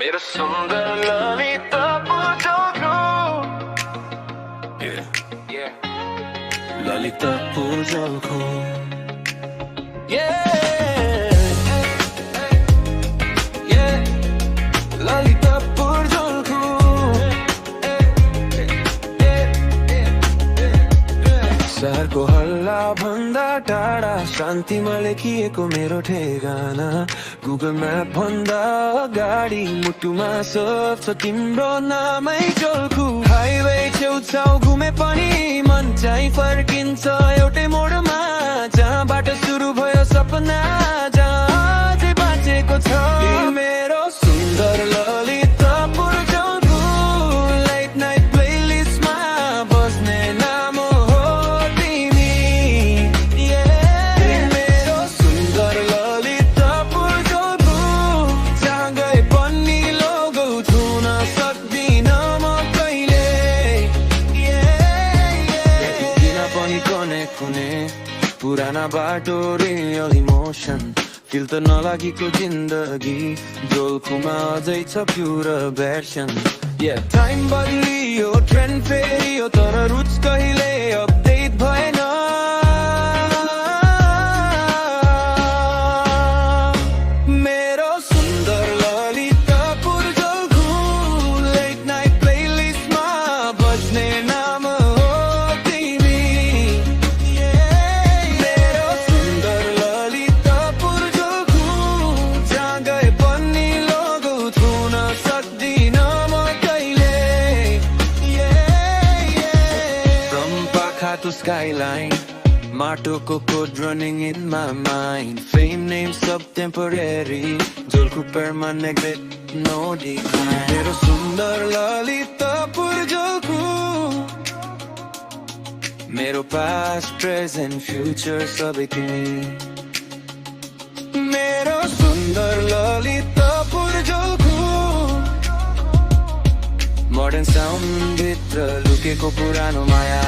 मेरो सुन्दर ललिता पुजोको ललिता पुजोको ललिता पुजोको सहरको हल्ला भन्दा टाढा शान्तिमा लेखिएको मेरो ठेगाना गुगल म्याप भन्दा अगाडि मुटुमा सब छ तिम्रो नामै जोल्खु हाइवे छेउछाउ घुमे पनि मन चाहिँ फर्किन्छ एउटै मोडमा जहाँबाट सुरु भयो सपना जहाँ अझै बाँचेको छ मेरो सुन्दर ललिता पुजोको लेट नाइट प्लेलिस्टमा बस्ने नाम हो तिमी मेरो सुन्दर ललिता पुजोको जहाँ गए पनि लोगो छुन सक्दिन म कहिले किन पनि कनेक्ट हुने पुराना बाटो रियल इमोसन फिल त नलागेको जिन्दगी जोल्खुमा अझै छ प्युर भर्सन टाइम बदलियो ट्रेन्ड फेरियो तर रुट्स कहिले अपडेट भएन मेरो सुन्दर ललिता पुजोको लेट नाइट प्लेलिस्टमा बज्ने नाम हो तिमी मेरो सुन्दर ललिता पुजोको जहाँ गए पनि लोगो छुन सक्दिन म कहिले From Pakha to skyline माटोको code running in my mind Fame name sub temporary जोल्खु permanent no decline मेरो सुन्दर ललिता पुजोको मेरो past present future सबै तिमी मेरो सुन्दर ललिता पुजोको मोडर्न साउन्ड भित्र लुकेको पुरानो माया